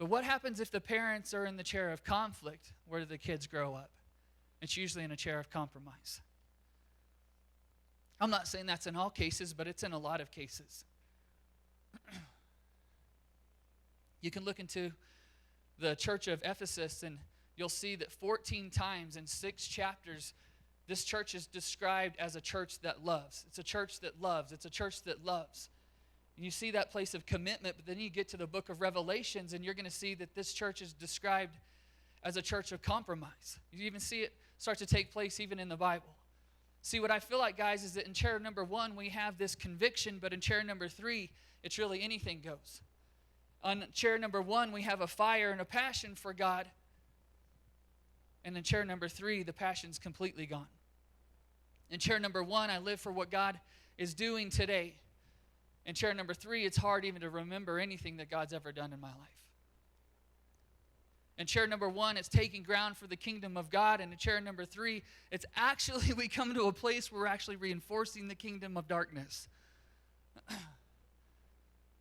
But what happens if the parents are in the chair of conflict? Where do the kids grow up? It's usually in a chair of compromise. I'm not saying that's in all cases, but it's in a lot of cases. You can look into the church of Ephesus and you'll see that 14 times in 6 chapters, this church is described as a church that loves. It's a church that loves. It's a church that loves. And you see that place of commitment, but then you get to the book of Revelations and you're going to see that this church is described as a church of compromise. You even see it start to take place even in the Bible. See, what I feel like, guys, is that in chair number 1, we have this conviction, but in chair number 3, it's really anything goes. On chair number 1, we have a fire and a passion for God. And in chair number 3, the passion's completely gone. In chair number 1, I live for what God is doing today. In chair number 3, it's hard even to remember anything that God's ever done in my life. In chair number 1, it's taking ground for the kingdom of God. And in chair number 3, it's actually, we come to a place where we're actually reinforcing the kingdom of darkness.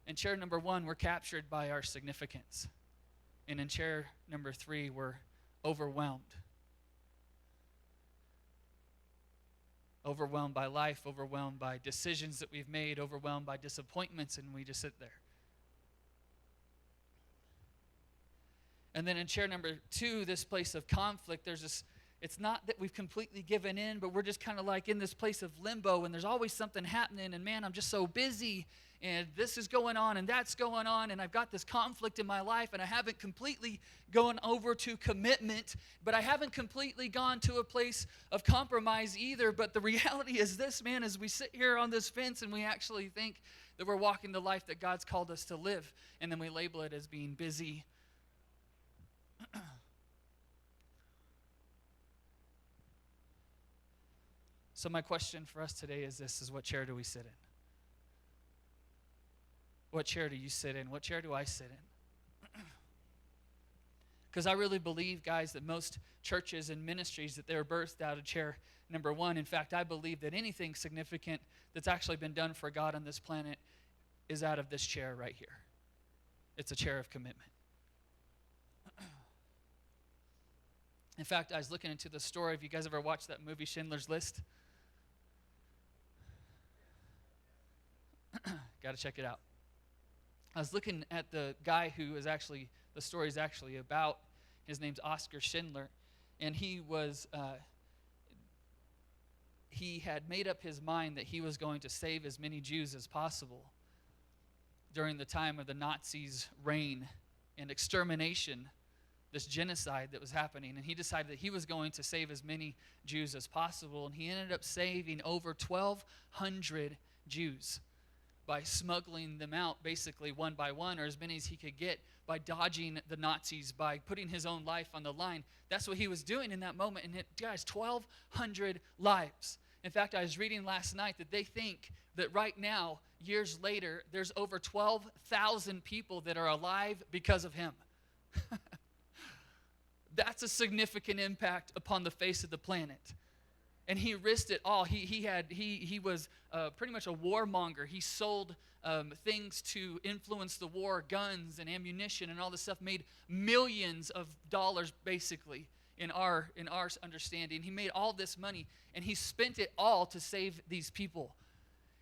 In chair number 1, we're captured by our significance. And in chair number 3, we're overwhelmed. Overwhelmed by life, overwhelmed by decisions that we've made, overwhelmed by disappointments, and we just sit there. And then in chair number 2, this place of conflict, there's this, it's not that we've completely given in, but we're just kind of like in this place of limbo, and there's always something happening, and man, I'm just so busy, and this is going on, and that's going on, and I've got this conflict in my life, and I haven't completely gone over to commitment, but I haven't completely gone to a place of compromise either. But the reality is this, man, as we sit here on this fence, and we actually think that we're walking the life that God's called us to live, and then we label it as being busy. So my question for us today is this, is what chair do we sit in? What chair do you sit in? What chair do I sit in? Because I really believe, guys, that most churches and ministries, that they're birthed out of chair number 1. In fact, I believe that anything significant that's actually been done for God on this planet is out of this chair right here. It's a chair of commitment. In fact, I was looking into the story. Have you guys ever watched that movie, Schindler's List? Got to check it out. I was looking at the guy who is actually, the story is actually about. His name's Oscar Schindler. And he had made up his mind that he was going to save as many Jews as possible during the time of the Nazis' reign and extermination, this genocide that was happening. And he decided that he was going to save as many Jews as possible. And he ended up saving over 1,200 Jews by smuggling them out basically one by one, or as many as he could get, by dodging the Nazis, by putting his own life on the line. That's what he was doing in that moment. And guys, 1,200 lives. In fact, I was reading last night that they think that right now, years later, there's over 12,000 people that are alive because of him. That's a significant impact upon the face of the planet. And he risked it all. He was pretty much a warmonger. He sold things to influence the war, guns and ammunition and all this stuff. Made millions of dollars basically in our understanding. He made all this money and he spent it all to save these people.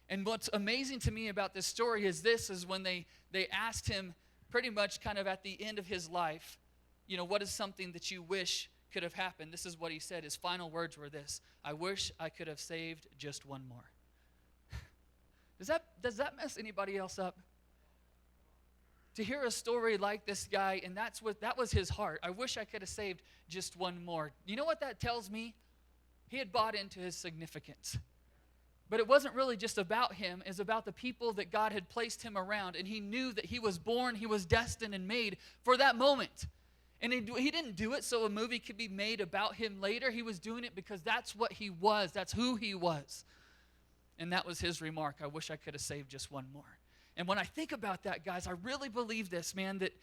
And what's amazing to me about this story is when they asked him pretty much kind of at the end of his life, you know, what is something that you wish could have happened? This is what he said. His final words were this: I wish I could have saved just one more. Does that mess anybody else up? To hear a story like this guy, and that was his heart. I wish I could have saved just one more. You know what that tells me? He had bought into his significance. But it wasn't really just about him. It's about the people that God had placed him around. And he knew that he was born, he was destined and made for that moment. And he didn't do it so a movie could be made about him later. He was doing it because that's what he was. That's who he was. And that was his remark. I wish I could have saved just one more. And when I think about that, guys, I really believe this, man, that,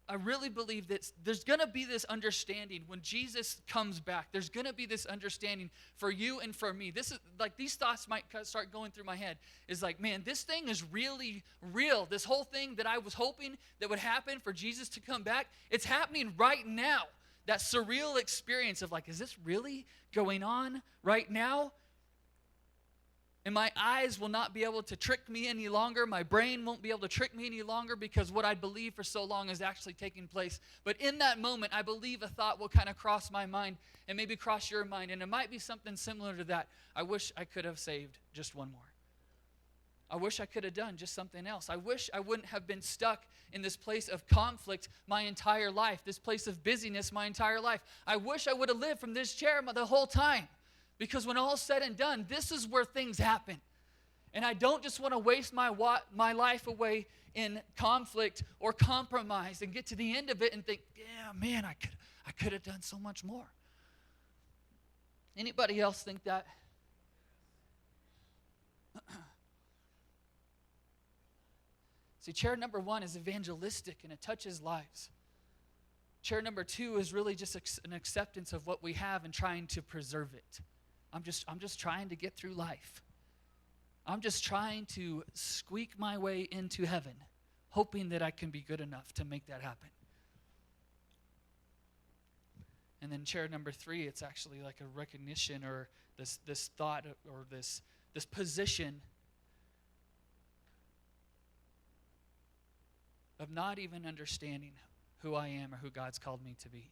I really believe that there's going to be this understanding when Jesus comes back. There's going to be this understanding for you and for me. This is like these thoughts might start going through my head. Is like, man, this thing is really real. This whole thing that I was hoping that would happen for Jesus to come back, it's happening right now. That surreal experience of like, is this really going on right now? And my eyes will not be able to trick me any longer. My brain won't be able to trick me any longer because what I believed for so long is actually taking place. But in that moment, I believe a thought will kind of cross my mind and maybe cross your mind. And it might be something similar to that. I wish I could have saved just one more. I wish I could have done just something else. I wish I wouldn't have been stuck in this place of conflict my entire life, this place of busyness my entire life. I wish I would have lived from this chair the whole time. Because when all's said and done, this is where things happen. And I don't just want to waste my life away in conflict or compromise and get to the end of it and think, yeah, man, I could have done so much more. Anybody else think that? See, chair number 1 is evangelistic and it touches lives. Chair number 2 is really just an acceptance of what we have and trying to preserve it. I'm just trying to get through life. I'm just trying to squeak my way into heaven, hoping that I can be good enough to make that happen. And then chair number 3, it's actually like a recognition or this thought or this position of not even understanding who I am or who God's called me to be.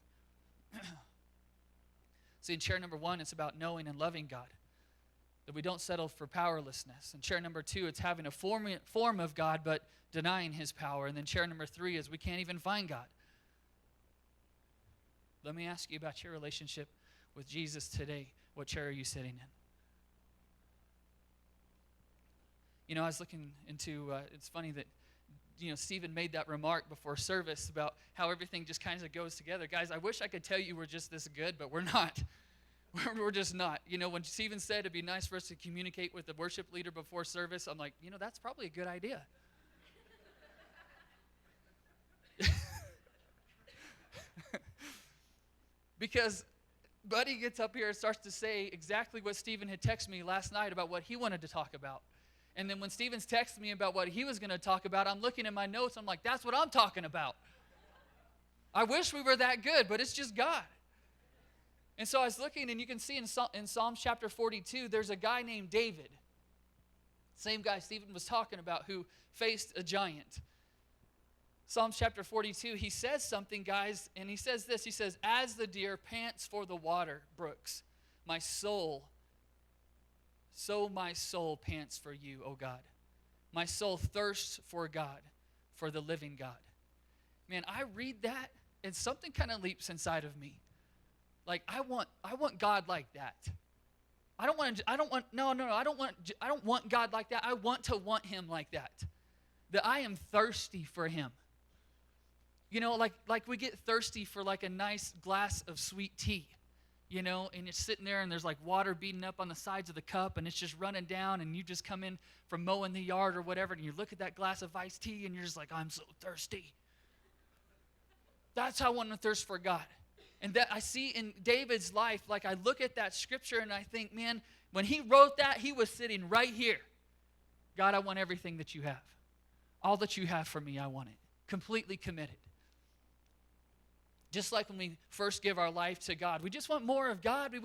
See, in chair number 1, it's about knowing and loving God, that we don't settle for powerlessness. And chair number 2, it's having a form of God but denying his power. And then chair number 3 is we can't even find God. Let me ask you about your relationship with Jesus today. What chair are you sitting in? You know, I was looking into, it's funny that, Stephen made that remark before service about how everything just kind of goes together. Guys, I wish I could tell you we're just this good, but we're not. We're just not. When Stephen said it'd be nice for us to communicate with the worship leader before service, I'm like, that's probably a good idea. Because Buddy gets up here and starts to say exactly what Stephen had texted me last night about what he wanted to talk about. And then when Stephen's texted me about what he was going to talk about, I'm looking at my notes. I'm like, that's what I'm talking about. I wish we were that good, but it's just God. And so I was looking, and you can see in Psalms chapter 42, there's a guy named David. Same guy Stephen was talking about who faced a giant. Psalms chapter 42, he says something, guys, and he says this. He says, as the deer pants for the water brooks, so my soul pants for you, O God. My soul thirsts for God, for the living God. Man, I read that, and something kind of leaps inside of me. Like, I want God like that. I don't want God like that. I want to want him like that. That I am thirsty for him. Like we get thirsty for like a nice glass of sweet tea. And it's sitting there and there's like water beating up on the sides of the cup and it's just running down and you just come in from mowing the yard or whatever and you look at that glass of iced tea and you're just like, I'm so thirsty. That's how I want to thirst for God. And that I see in David's life, like I look at that scripture and I think, man, when he wrote that, he was sitting right here. God, I want everything that you have. All that you have for me, I want it. Completely committed. Just like when we first give our life to God, we just want more of God. We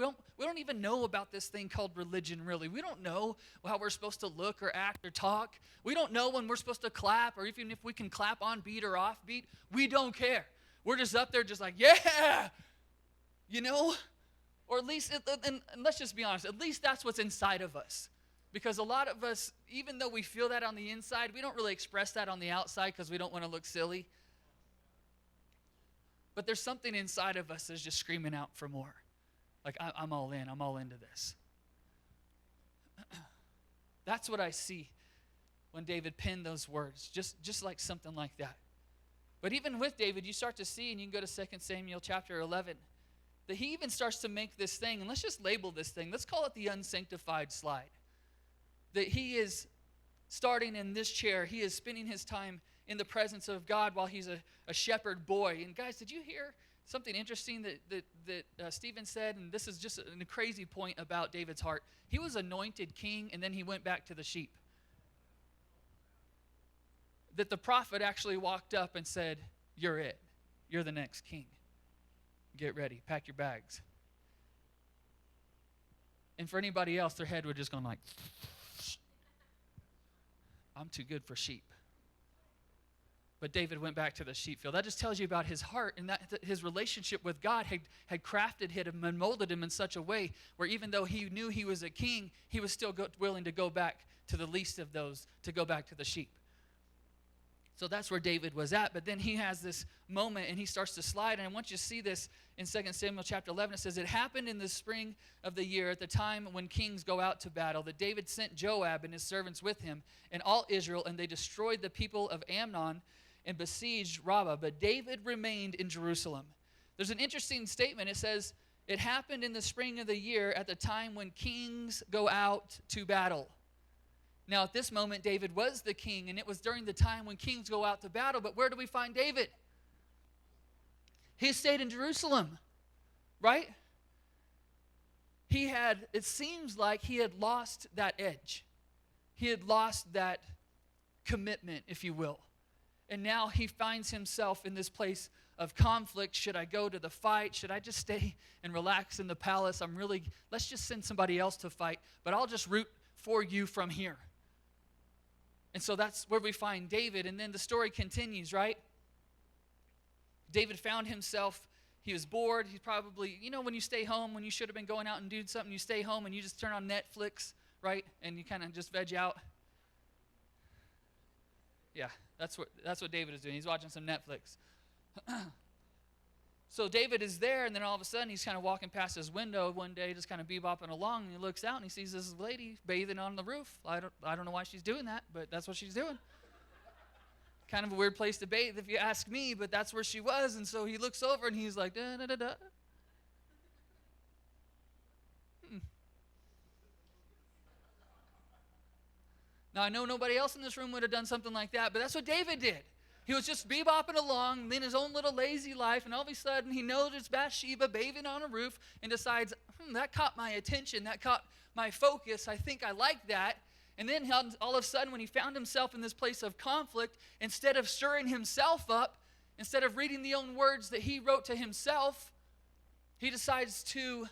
don't even know about this thing called religion, really. We don't know how we're supposed to look or act or talk. We don't know when we're supposed to clap or even if we can clap on beat or off beat. We don't care. We're just up there just like, yeah, Or at least, and let's just be honest, at least that's what's inside of us. Because a lot of us, even though we feel that on the inside, we don't really express that on the outside because we don't want to look silly. But there's something inside of us that's just screaming out for more. Like, I'm all in. I'm all into this. That's what I see when David penned those words, just like something like that. But even with David, you start to see, and you can go to 2 Samuel chapter 11, that he even starts to make this thing, and let's just label this thing. Let's call it the unsanctified slide. That he is starting in this chair. He is spending his time in the presence of God while he's a shepherd boy. And guys, did you hear something interesting that Stephen said? And this is just a crazy point about David's heart. He was anointed king, and then he went back to the sheep. That the prophet actually walked up and said, "You're it. You're the next king. Get ready. Pack your bags." And for anybody else, their head would just go like, "I'm too good for sheep." But David went back to the sheep field. That just tells you about his heart, and that his relationship with God had crafted him and molded him in such a way where even though he knew he was a king, he was still willing to go back to the least of those, to go back to the sheep. So that's where David was at. But then he has this moment, and he starts to slide. And I want you to see this in 2 Samuel chapter 11. It says, "It happened in the spring of the year, at the time when kings go out to battle, that David sent Joab and his servants with him and all Israel, and they destroyed the people of Ammon and besieged Rabbah. But David remained in Jerusalem." There's an interesting statement. It says, "It happened in the spring of the year, at the time when kings go out to battle." Now, at this moment, David was the king, and it was during the time when kings go out to battle. But where do we find David? He stayed in Jerusalem, right? It seems like he had lost that edge. He had lost that commitment, if you will. And now he finds himself in this place of conflict. Should I go to the fight? Should I just stay and relax in the palace? Let's just send somebody else to fight, but I'll just root for you from here. And so that's where we find David. And then the story continues, right? David found himself, he was bored. He's probably, when you stay home, when you should have been going out and doing something, you stay home and you just turn on Netflix, right? And you kind of just veg out. Yeah, that's what David is doing. He's watching some Netflix. So David is there, and then all of a sudden he's kind of walking past his window one day, just kind of bebopping along, and he looks out and he sees this lady bathing on the roof. I don't know why she's doing that, but that's what she's doing. Kind of a weird place to bathe if you ask me, but that's where she was. And so he looks over and he's like, da da da da. Now I know nobody else in this room would have done something like that, but that's what David did. He was just bebopping along in his own little lazy life, and all of a sudden he noticed Bathsheba bathing on a roof and decides, that caught my attention, that caught my focus, I think I like that. And then all of a sudden when he found himself in this place of conflict, instead of stirring himself up, instead of reading the own words that he wrote to himself, he decides to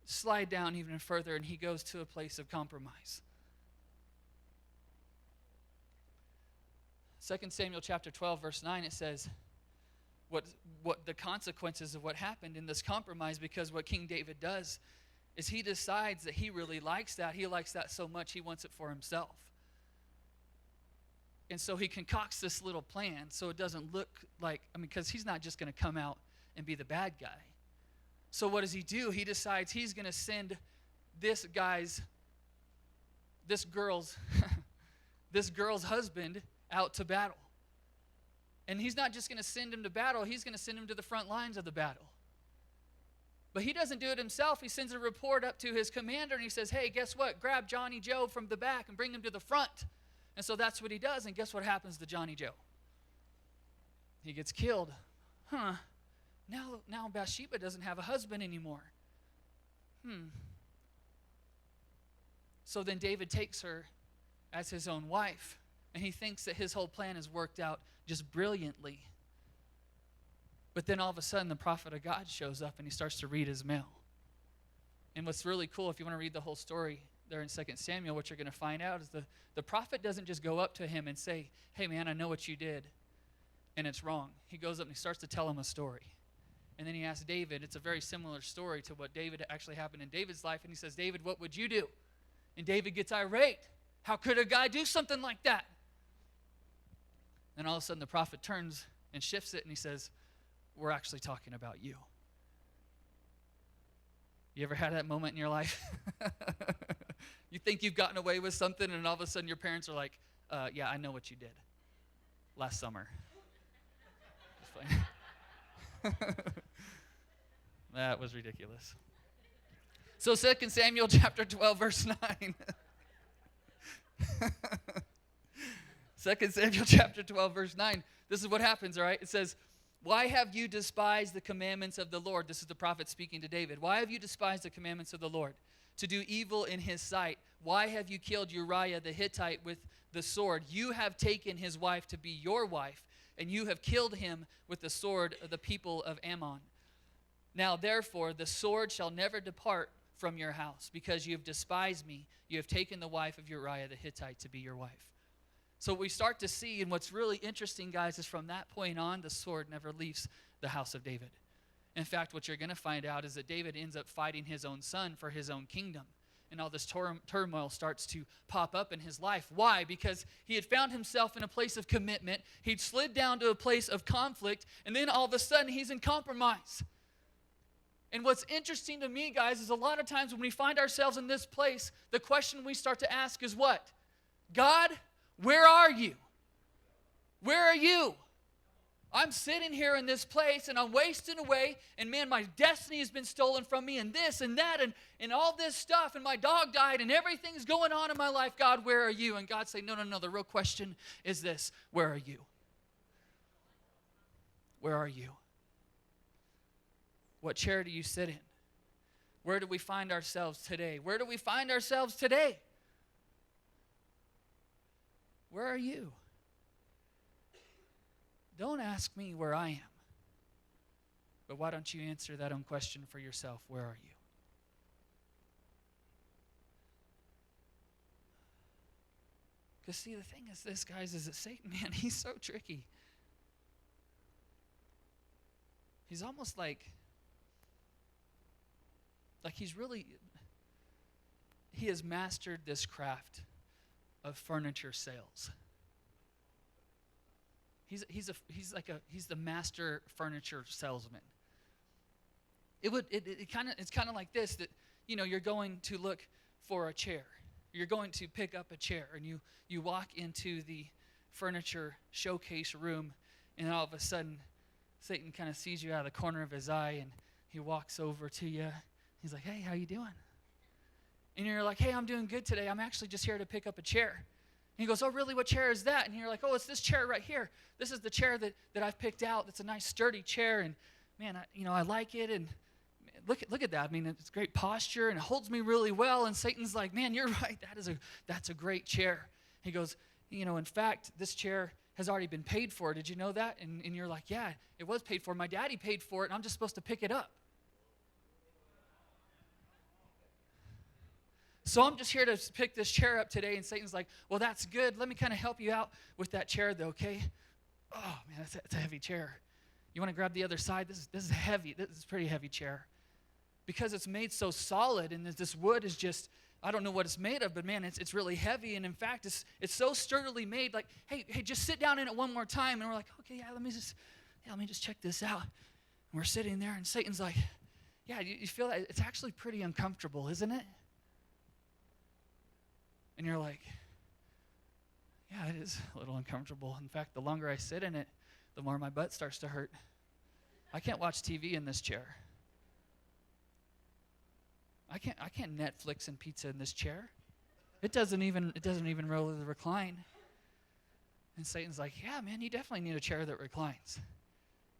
slide down even further, and he goes to a place of compromise. 2 Samuel chapter 12, verse 9, it says what the consequences of what happened in this compromise, because what King David does is he decides that he really likes that. He likes that so much he wants it for himself. And so he concocts this little plan so it doesn't look like, because he's not just going to come out and be the bad guy. So what does he do? He decides he's going to send this girl's husband out to battle. And he's not just going to send him to battle, he's going to send him to the front lines of the battle. But he doesn't do it himself. He sends a report up to his commander, and he says, "Hey, guess what? Grab Johnny Joe from the back and bring him to the front." And so that's what he does, and guess what happens to Johnny Joe? He gets killed. Now Bathsheba doesn't have a husband anymore. So then David takes her as his own wife. And he thinks that his whole plan has worked out just brilliantly. But then all of a sudden, the prophet of God shows up and he starts to read his mail. And what's really cool, if you want to read the whole story there in 2 Samuel, what you're going to find out is the prophet doesn't just go up to him and say, "Hey man, I know what you did, and it's wrong." He goes up and he starts to tell him a story. And then he asks David, it's a very similar story to what David actually happened in David's life. And he says, "David, what would you do?" And David gets irate. How could a guy do something like that? And all of a sudden the prophet turns and shifts it and he says, "We're actually talking about you." You ever had that moment in your life? You think you've gotten away with something, and all of a sudden your parents are like, "Yeah, I know what you did last summer." That was ridiculous. So 2 Samuel chapter 12, verse 9. 2 Samuel chapter 12, verse 9. This is what happens, all right? It says, why have you despised the commandments of the Lord? This is the prophet speaking to David. Why have you despised the commandments of the Lord? To do evil in his sight. Why have you killed Uriah the Hittite with the sword? You have taken his wife to be your wife, and you have killed him with the sword of the people of Ammon. Now therefore the sword shall never depart from your house, because you have despised me. You have taken the wife of Uriah the Hittite to be your wife. So what we start to see, and what's really interesting, guys, is from that point on, the sword never leaves the house of David. In fact, what you're going to find out is that David ends up fighting his own son for his own kingdom. And all this turmoil starts to pop up in his life. Why? Because he had found himself in a place of commitment. He'd slid down to a place of conflict, and then all of a sudden he's in compromise. And what's interesting to me, guys, is a lot of times when we find ourselves in this place, the question we start to ask is what? God, where are you? Where are you? I'm sitting here in this place and I'm wasting away, and man, my destiny has been stolen from me, and this and that and all this stuff, and my dog died, and everything's going on in my life. God, where are you? And God say, no. The real question is this: where are you? Where are you? What chair do you sit in? Where do we find ourselves today? Where do we find ourselves today? Where are you? Don't ask me where I am. But why don't you answer that own question for yourself? Where are you? Because see, the thing is this, guys, is that Satan, man, he's so tricky. He's almost like he has mastered this craft of furniture sales. He's the master furniture salesman. It's kind of like this, that you're going to look for a chair. You're going to pick up a chair, and you walk into the furniture showcase room, and all of a sudden Satan kind of sees you out of the corner of his eye, and he walks over to you. He's like, hey, how you doing? And you're like, hey, I'm doing good today. I'm actually just here to pick up a chair. And he goes, oh, really? What chair is that? And you're like, oh, it's this chair right here. This is the chair that I've picked out. It's a nice sturdy chair, and man, I like it. And look at that. I mean, it's great posture, and it holds me really well. And Satan's like, man, you're right. That's a great chair. He goes, in fact, this chair has already been paid for. Did you know that? And you're like, yeah, it was paid for. My daddy paid for it, and I'm just supposed to pick it up. So I'm just here to pick this chair up today, and Satan's like, well, that's good. Let me kind of help you out with that chair, though, okay? Oh, man, that's a heavy chair. You want to grab the other side? This is heavy. This is a pretty heavy chair. Because it's made so solid, and this wood is just, I don't know what it's made of, but man, it's really heavy. And in fact, it's so sturdily made, like, hey, just sit down in it one more time. And we're like, okay, yeah, let me just check this out. And we're sitting there, and Satan's like, yeah, you feel that? It's actually pretty uncomfortable, isn't it? And you're like, yeah, it is a little uncomfortable. In fact, the longer I sit in it, the more my butt starts to hurt. I can't watch TV in this chair. I can't Netflix and pizza in this chair. It doesn't even really recline. And Satan's like, yeah, man, you definitely need a chair that reclines.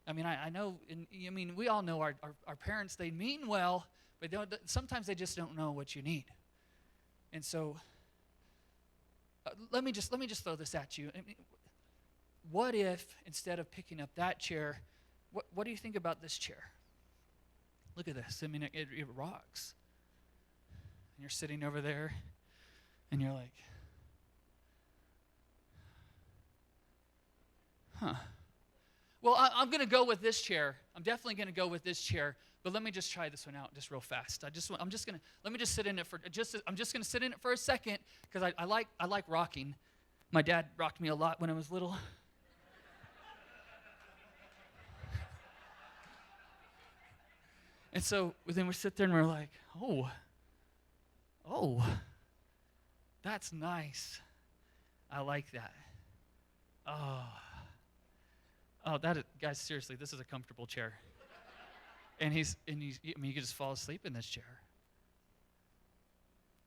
I mean, I know, we all know our parents, they mean well, but sometimes they just don't know what you need. And so let me just throw this at you. What if, instead of picking up that chair, what do you think about this chair? Look at this. I mean, it rocks. And you're sitting over there, and you're like, huh. Well, I'm going to go with this chair. I'm definitely going to go with this chair. But let me just try this one out just real fast. Let me just sit in it I'm just going to sit in it for a second, because I like rocking. My dad rocked me a lot when I was little. And so then we sit there and we're like, oh, that's nice. I like that. Guys, seriously, this is a comfortable chair. And you can just fall asleep in this chair.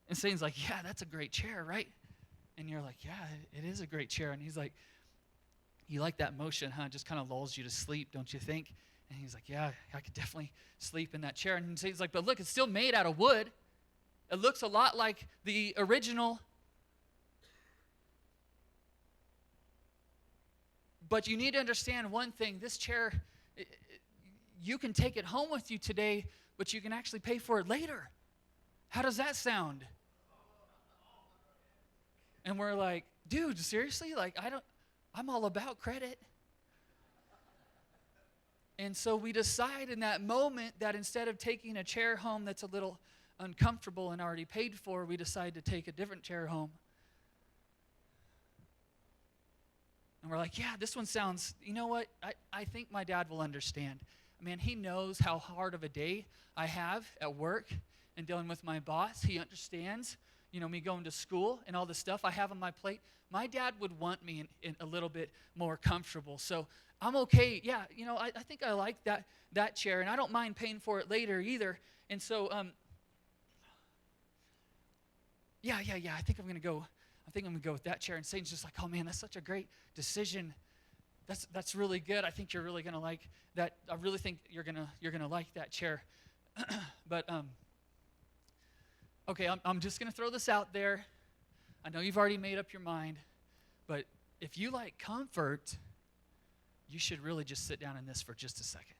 And Satan's like, yeah, that's a great chair, right? And you're like, yeah, it is a great chair. And he's like, you like that motion, huh? It just kind of lulls you to sleep, don't you think? And he's like, yeah, I could definitely sleep in that chair. And he's like, but look, it's still made out of wood. It looks a lot like the original. But you need to understand one thing. This chair, you can take it home with you today, but you can actually pay for it later. How does that sound? And we're like, dude, seriously? Like, I'm all about credit. And so we decide in that moment that instead of taking a chair home that's a little uncomfortable and already paid for, we decide to take a different chair home. And we're like, yeah, this one sounds, you know what? I think my dad will understand. Man, he knows how hard of a day I have at work and dealing with my boss. He understands, me going to school and all the stuff I have on my plate. My dad would want me in a little bit more comfortable. So I'm okay. Yeah, I think I like that chair, and I don't mind paying for it later either. And so, yeah, I think I'm going to go. I think I'm going to go with that chair. And Satan's just like, oh, man, that's such a great decision. That's really good. I think you're really going to like that. I really think you're going to like that chair. But, okay, I'm just going to throw this out there. I know you've already made up your mind. But if you like comfort, you should really just sit down in this for just a second.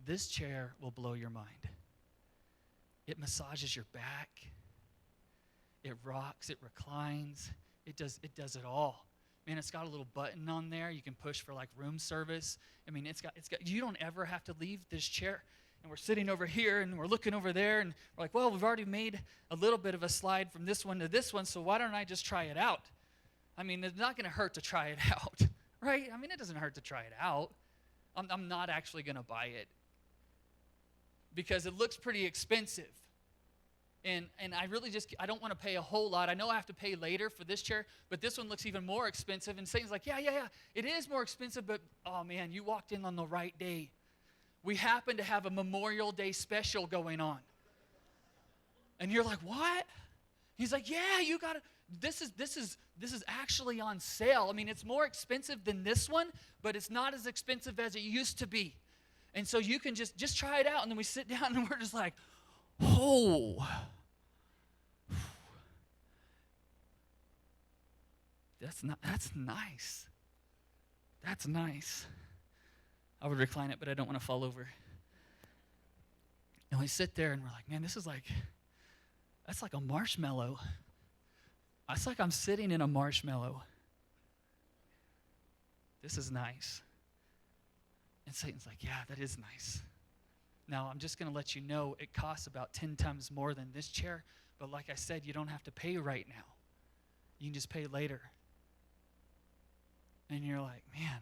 This chair will blow your mind. It massages your back. It rocks, it reclines, it does it all. Man, it's got a little button on there you can push for like room service. I mean, it's got you don't ever have to leave this chair. And we're sitting over here and we're looking over there and we're like, well, we've already made a little bit of a slide from this one to this one, so why don't I just try it out? I mean, it's not going to hurt to try it out, right? I mean, it doesn't hurt to try it out. I'm not actually going to buy it because it looks pretty expensive. And I really I don't want to pay a whole lot. I know I have to pay later for this chair, but this one looks even more expensive. And Satan's like, yeah, it is more expensive, but oh man, you walked in on the right day. We happen to have a Memorial Day special going on. And you're like, what? He's like, yeah, you got to, this is actually on sale. I mean, it's more expensive than this one, but it's not as expensive as it used to be. And so you can just try it out. And then we sit down and we're just like, oh, that's nice. That's nice. I would recline it, but I don't want to fall over. And we sit there and we're like, man, that's like a marshmallow. It's like I'm sitting in a marshmallow. This is nice. And Satan's like, yeah, that is nice. Now, I'm just going to let you know it costs about 10 times more than this chair. But like I said, you don't have to pay right now. You can just pay later. And you're like, man.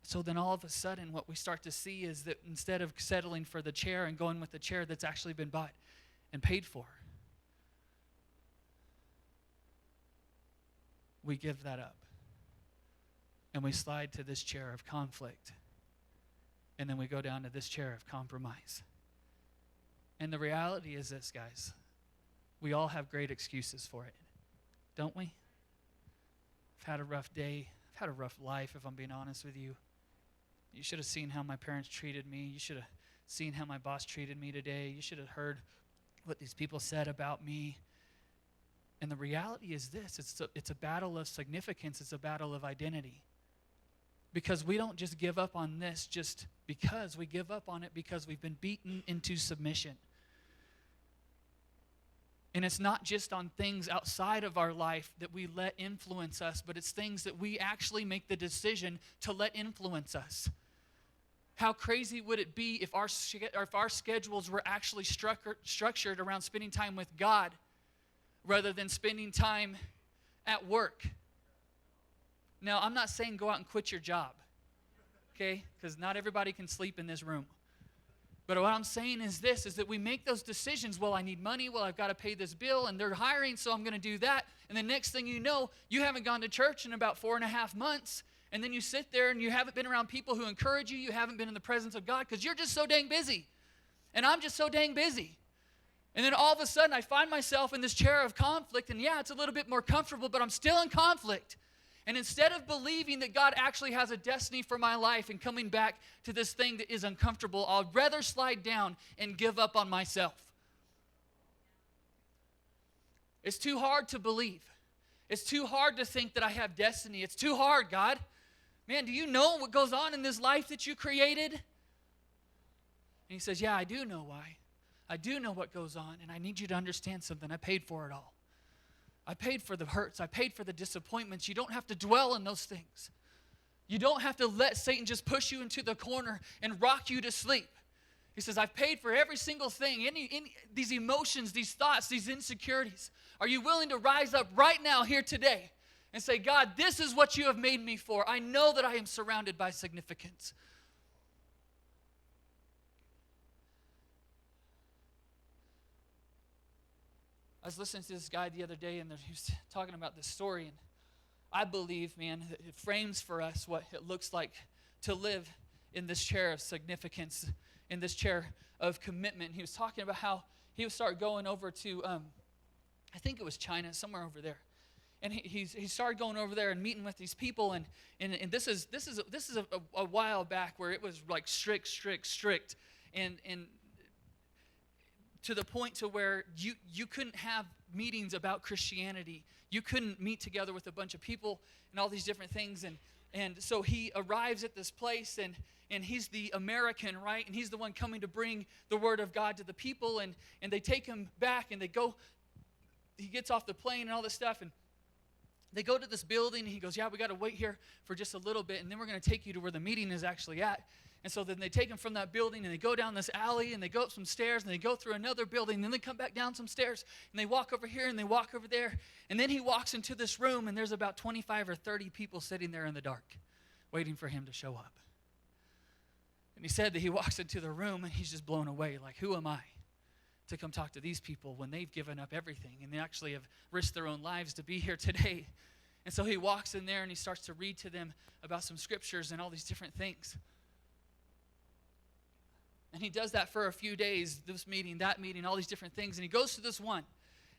So then all of a sudden, what we start to see is that instead of settling for the chair and going with the chair that's actually been bought and paid for, we give that up. And we slide to this chair of conflict. And then we go down to this chair of compromise. And the reality is this, guys. We all have great excuses for it, don't we? I've had a rough day. I've had a rough life, if I'm being honest with you. You should have seen how my parents treated me. You should have seen how my boss treated me today. You should have heard what these people said about me. And the reality is this. It's a battle of significance. It's a battle of identity. Because we don't just give up on this just because. We give up on it because we've been beaten into submission. And it's not just on things outside of our life that we let influence us, but it's things that we actually make the decision to let influence us. How crazy would it be if our schedules were actually structured around spending time with God rather than spending time at work? Now, I'm not saying go out and quit your job, okay? Because not everybody can sleep in this room. But what I'm saying is this, is that we make those decisions. Well, I need money. Well, I've got to pay this bill, and they're hiring, so I'm going to do that. And the next thing you know, you haven't gone to church in about 4.5 months, and then you sit there and you haven't been around people who encourage you. You haven't been in the presence of God because you're just so dang busy. And I'm just so dang busy. And then all of a sudden I find myself in this chair of conflict, and yeah, it's a little bit more comfortable, but I'm still in conflict. And instead of believing that God actually has a destiny for my life and coming back to this thing that is uncomfortable, I'd rather slide down and give up on myself. It's too hard to believe. It's too hard to think that I have destiny. It's too hard, God. Man, do you know what goes on in this life that you created? And he says, yeah, I do know why. I do know what goes on, and I need you to understand something. I paid for it all. I paid for the hurts. I paid for the disappointments. You don't have to dwell in those things. You don't have to let Satan just push you into the corner and rock you to sleep. He says, I've paid for every single thing, these emotions, these thoughts, these insecurities. Are you willing to rise up right now here today and say, God, this is what you have made me for. I know that I am surrounded by significance. I was listening to this guy the other day, and he was talking about this story, and I believe, man, that it frames for us what it looks like to live in this chair of significance, in this chair of commitment. He was talking about how he would start going over to, I think it was China, somewhere over there. And he started going over there and meeting with these people, and this is a while back where it was like strict, and to the point to where you couldn't have meetings about Christianity. You couldn't meet together with a bunch of people and all these different things. And so he arrives at this place, and he's the American, right? And he's the one coming to bring the word of God to the people. And they take him back, and he gets off the plane and all this stuff. And they go to this building, and he goes, yeah, we got to wait here for just a little bit, and then we're going to take you to where the meeting is actually at. And so then they take him from that building, and they go down this alley, and they go up some stairs, and they go through another building, and then they come back down some stairs, and they walk over here, and they walk over there. And then he walks into this room, and there's about 25 or 30 people sitting there in the dark, waiting for him to show up. And he said that he walks into the room, and he's just blown away, like, who am I to come talk to these people when they've given up everything, and they actually have risked their own lives to be here today? And so he walks in there, and he starts to read to them about some scriptures and all these different things. And he does that for a few days, this meeting, that meeting, all these different things. And he goes to this one.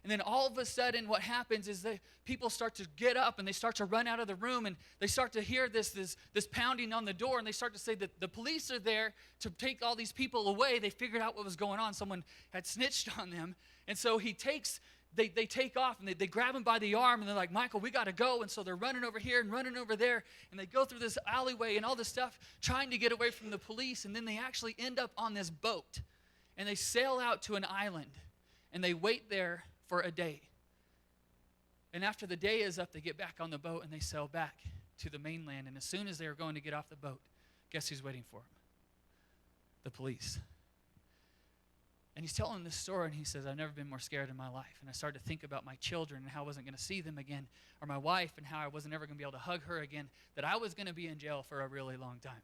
And then all of a sudden what happens is that people start to get up, and they start to run out of the room, and they start to hear this pounding on the door, and they start to say that the police are there to take all these people away. They figured out what was going on. Someone had snitched on them. And so they take off, and they grab him by the arm, and they're like, Michael, we got to go. And so they're running over here and running over there, and they go through this alleyway and all this stuff trying to get away from the police. And then they actually end up on this boat, and they sail out to an island, and they wait there for a day. And after the day is up, they get back on the boat, and they sail back to the mainland. And as soon as they are going to get off the boat, guess who's waiting for them? The police. And he's telling this story, and he says, I've never been more scared in my life. And I started to think about my children and how I wasn't going to see them again, or my wife, and how I wasn't ever going to be able to hug her again, that I was going to be in jail for a really long time.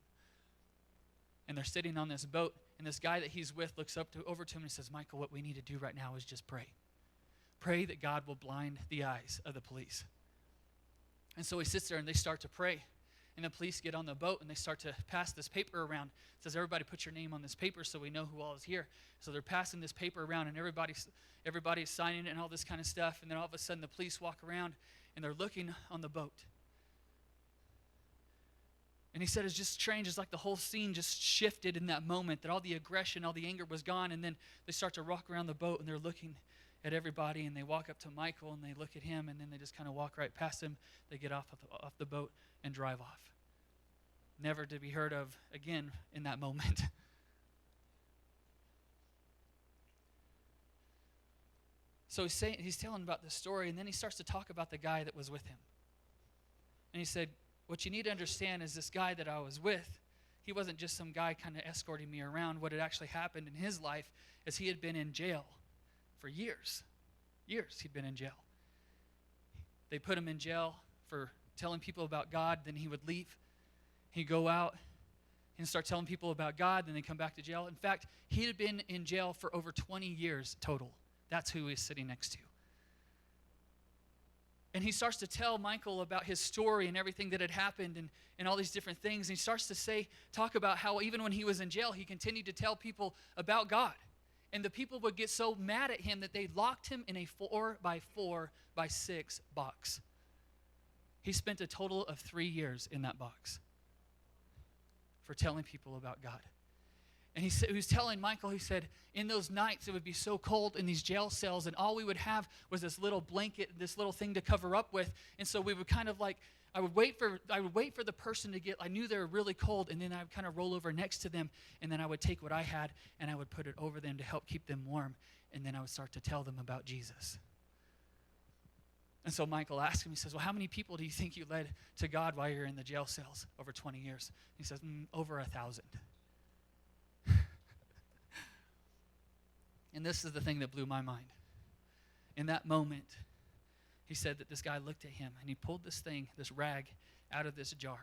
And they're sitting on this boat, and this guy that he's with looks over to him and says, Michael, what we need to do right now is just pray. Pray that God will blind the eyes of the police. And so he sits there, and they start to pray. And the police get on the boat, and they start to pass this paper around. It says, everybody put your name on this paper so we know who all is here. So they're passing this paper around, and everybody's signing it and all this kind of stuff. And then all of a sudden the police walk around, and they're looking on the boat. And he said it's just strange. It's like the whole scene just shifted in that moment, that all the aggression, all the anger was gone. And then they start to walk around the boat, and they're looking at everybody, and they walk up to Michael, and they look at him, and then they just kind of walk right past him. They get off the boat and drive off. Never to be heard of again in that moment. So he's telling about this story, and then he starts to talk about the guy that was with him. And he said, what you need to understand is this guy that I was with, he wasn't just some guy kind of escorting me around. What had actually happened in his life is he had been in jail for years. Years he'd been in jail. They put him in jail for telling people about God. Then he would leave. He'd go out and start telling people about God. Then they'd come back to jail. In fact, he had been in jail for over 20 years total. That's who he's sitting next to. And he starts to tell Michael about his story and everything that had happened and all these different things. And he starts to talk about how even when he was in jail, he continued to tell people about God. And the people would get so mad at him that they locked him in a 4x4x6 box. He spent a total of 3 years in that box for telling people about God. And he was telling Michael, he said, in those nights it would be so cold in these jail cells, and all we would have was this little blanket, this little thing to cover up with. And so we would kind of like, I would wait for the person to get, I knew they were really cold, and then I would kind of roll over next to them, and then I would take what I had, and I would put it over them to help keep them warm, and then I would start to tell them about Jesus. And so Michael asked him, he says, well, how many people do you think you led to God while you're in the jail cells over 20 years? He says, over 1,000. And this is the thing that blew my mind. In that moment, he said that this guy looked at him and he pulled this thing, this rag, out of this jar.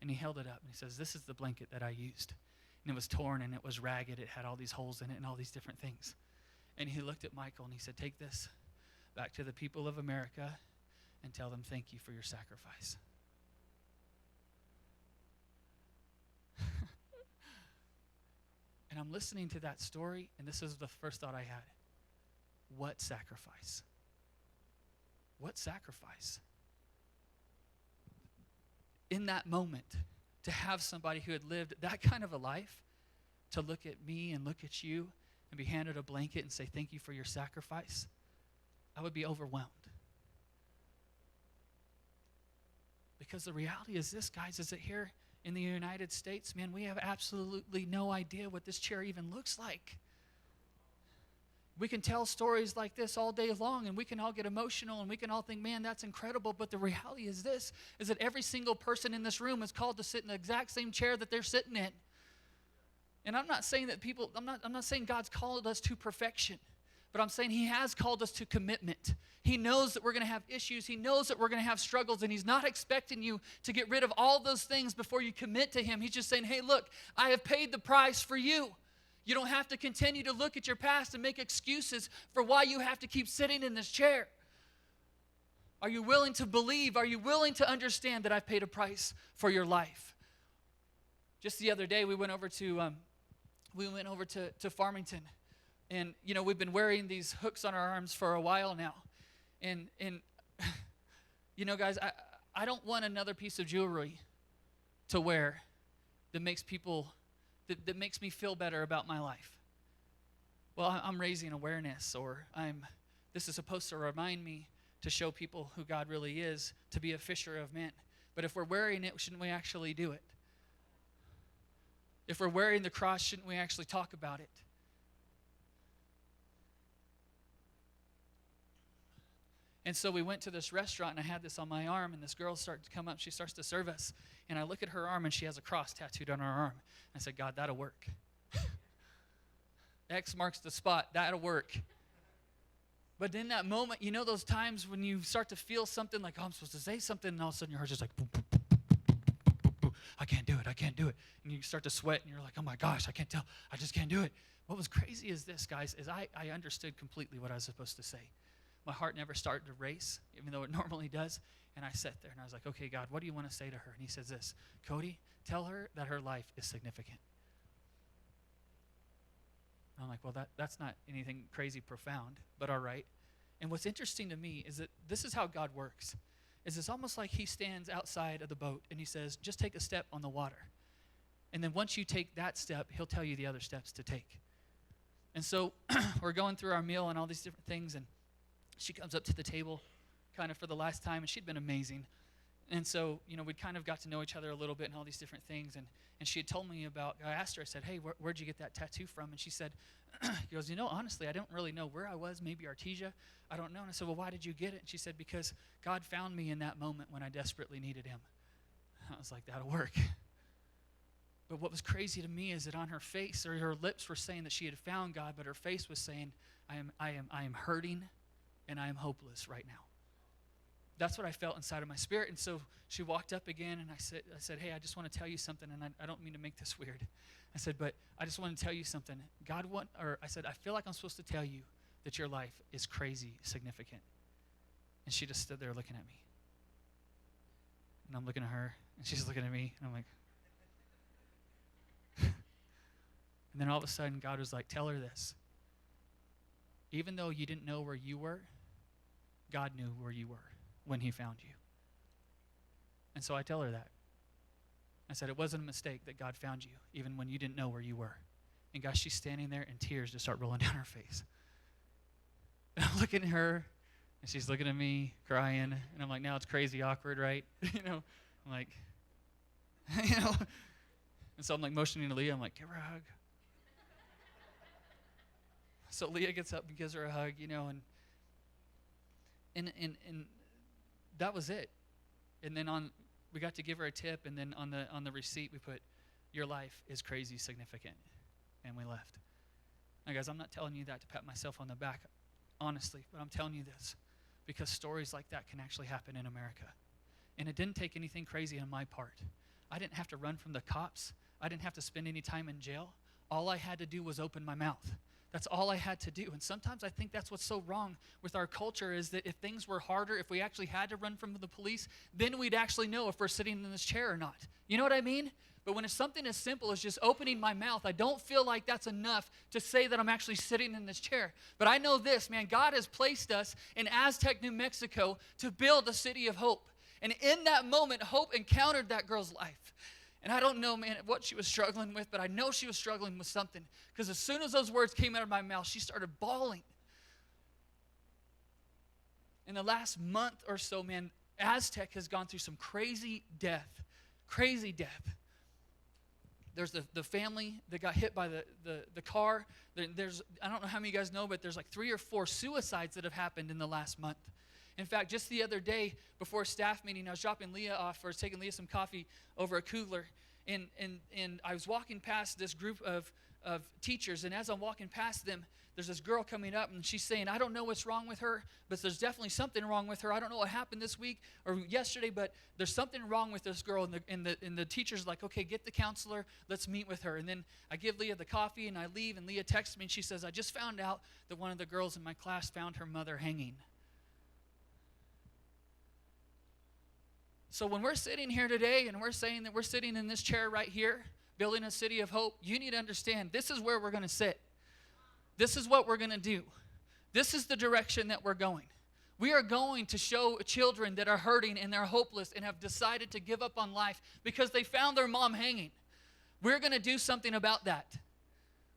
And he held it up and he says, this is the blanket that I used. And it was torn and it was ragged. It had all these holes in it and all these different things. And he looked at Michael and he said, take this back to the people of America and tell them thank you for your sacrifice. And I'm listening to that story, and this is the first thought I had. What sacrifice? What sacrifice? In that moment, to have somebody who had lived that kind of a life, to look at me and look at you and be handed a blanket and say, thank you for your sacrifice, I would be overwhelmed. Because the reality is this, guys, is that here in the United States, man, we have absolutely no idea what this chair even looks like. We can tell stories like this all day long, and we can all get emotional, and we can all think, man, that's incredible. But the reality is this, is that every single person in this room is called to sit in the exact same chair that they're sitting in. And I'm not saying that I'm not saying God's called us to perfection, but I'm saying he has called us to commitment. He knows that we're going to have issues. He knows that we're going to have struggles, and he's not expecting you to get rid of all those things before you commit to him. He's just saying, hey, look, I have paid the price for you. You don't have to continue to look at your past and make excuses for why you have to keep sitting in this chair. Are you willing to believe? Are you willing to understand that I've paid a price for your life? Just the other day, we went over to Farmington. And, you know, we've been wearing these hooks on our arms for a while now. And you know, guys, I don't want another piece of jewelry to wear that makes that makes me feel better about my life. Well, I'm raising awareness, or this is supposed to remind me to show people who God really is, to be a fisher of men. But if we're wearing it, shouldn't we actually do it? If we're wearing the cross, shouldn't we actually talk about it? And so we went to this restaurant, and I had this on my arm, and this girl started to come up. She starts to serve us. And I look at her arm, and she has a cross tattooed on her arm. I said, God, that'll work. X marks the spot. That'll work. But in that moment, you know those times when you start to feel something like, oh, I'm supposed to say something, and all of a sudden your heart's just like, boom, boom, boom, boom, boom, boom, boom, boom. I can't do it. And you start to sweat, and you're like, oh, my gosh, I can't tell. I just can't do it. What was crazy is this, guys, is I understood completely what I was supposed to say. My heart never started to race, even though it normally does. And I sat there and I was like, okay, God, what do you want to say to her? And he says this, Cody, tell her that her life is significant. And I'm like, well, that's not anything crazy profound, but all right. And what's interesting to me is that this is how God works. Is it's almost like he stands outside of the boat and he says, just take a step on the water. And then once you take that step, he'll tell you the other steps to take. And so we're going through our meal and all these different things, and she comes up to the table kind of for the last time, and she'd been amazing. And so, you know, we kind of got to know each other a little bit and all these different things. And she had told me I asked her, I said, hey, where'd you get that tattoo from? And she said, he goes, you know, honestly, I don't really know where I was, maybe Artesia. I don't know. And I said, well, why did you get it? And she said, because God found me in that moment when I desperately needed him. I was like, that'll work. But what was crazy to me is that on her face, or her lips were saying that she had found God, but her face was saying, I am hurting and I am hopeless right now. That's what I felt inside of my spirit. And so she walked up again, and I said, hey, I just want to tell you something, and I don't mean to make this weird. I said, but I just want to tell you something. I said, I feel like I'm supposed to tell you that your life is crazy significant. And she just stood there looking at me. And I'm looking at her, and she's looking at me, and I'm like, and then all of a sudden, God was like, tell her this. even though you didn't know where you were, God knew where you were when he found you. And so I tell her that. I said, it wasn't a mistake that God found you, even when you didn't know where you were. And guys, she's standing there and tears just start rolling down her face. And I'm looking at her, and she's looking at me, crying. And I'm like, now it's crazy awkward, right? I'm like, And so I'm like motioning to Leah. I'm like, give her a hug. So Leah gets up and gives her a hug, and that was it. And then we got to give her a tip, and then on the receipt we put, your life is crazy significant. And we left. Now guys, I'm not telling you that to pat myself on the back, honestly, but I'm telling you this because stories like that can actually happen in America. And it didn't take anything crazy on my part. I didn't have to run from the cops. I didn't have to spend any time in jail. All I had to do was open my mouth. That's all I had to do. And sometimes I think that's what's so wrong with our culture is that if things were harder, if we actually had to run from the police, then we'd actually know if we're sitting in this chair or not. You know what I mean? But when it's something as simple as just opening my mouth, I don't feel like that's enough to say that I'm actually sitting in this chair. But I know this, man, God has placed us in Aztec, New Mexico to build a city of hope. And in that moment, hope encountered that girl's life. And I don't know, man, what she was struggling with, but I know she was struggling with something. Because as soon as those words came out of my mouth, she started bawling. In the last month or so, man, Aztec has gone through some crazy death. Crazy death. There's the family that got hit by the car. There's, I don't know how many of you guys know, but there's like 3 or 4 suicides that have happened in the last month. In fact, just the other day before a staff meeting, I was dropping Leah off, or I was taking Leah some coffee over a cooler, and I was walking past this group of teachers, and as I'm walking past them, there's this girl coming up, and she's saying, I don't know what's wrong with her, but there's definitely something wrong with her. I don't know what happened this week or yesterday, but there's something wrong with this girl, and the teacher's like, okay, get the counselor, let's meet with her. And then I give Leah the coffee, and I leave, and Leah texts me, and she says, I just found out that one of the girls in my class found her mother hanging. So when we're sitting here today and we're saying that we're sitting in this chair right here, building a city of hope, you need to understand this is where we're going to sit. This is what we're going to do. This is the direction that we're going. We are going to show children that are hurting and they're hopeless and have decided to give up on life because they found their mom hanging. We're going to do something about that.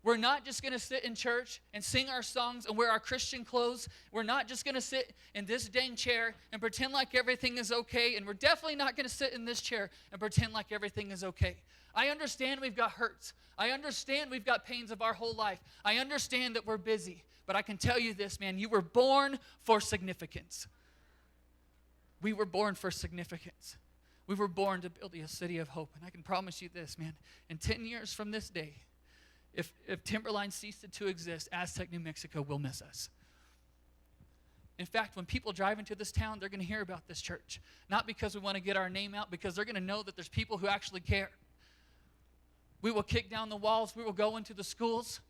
We're not just going to sit in church and sing our songs and wear our Christian clothes. We're not just going to sit in this dang chair and pretend like everything is okay. And we're definitely not going to sit in this chair and pretend like everything is okay. I understand we've got hurts. I understand we've got pains of our whole life. I understand that we're busy. But I can tell you this, man, you were born for significance. We were born for significance. We were born to build a city of hope. And I can promise you this, man, in 10 years from this day, if Timberline ceased to exist, Aztec, New Mexico will miss us. In fact, when people drive into this town, they're going to hear about this church. Not because we want to get our name out, because they're going to know that there's people who actually care. We will kick down the walls. We will go into the schools.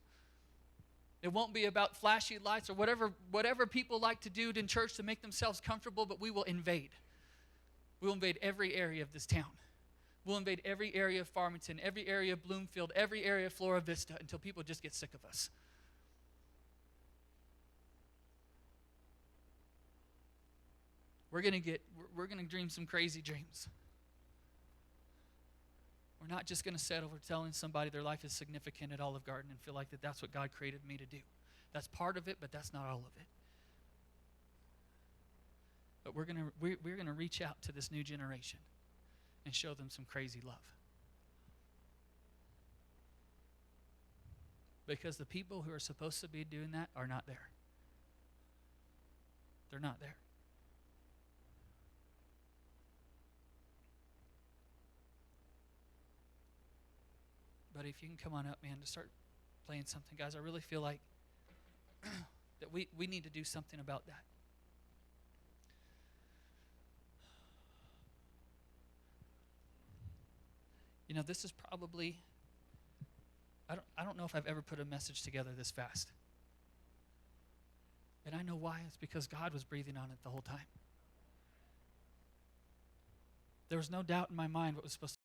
It won't be about flashy lights or whatever people like to do in church to make themselves comfortable, but we will invade. We will invade every area of this town. We'll invade every area of Farmington, every area of Bloomfield, every area of Flora Vista until people just get sick of us. We're going to dream some crazy dreams. We're not just going to settle for telling somebody their life is significant at Olive Garden and feel like that's what God created me to do. That's part of it, but that's not all of it. But we're going to reach out to this new generation and show them some crazy love. Because the people who are supposed to be doing that are not there. They're not there. But if you can come on up, man, to start playing something. Guys, I really feel like that we need to do something about that. You know, this is probably, I don't know if I've ever put a message together this fast. And I know why. It's because God was breathing on it the whole time. There was no doubt in my mind what was supposed to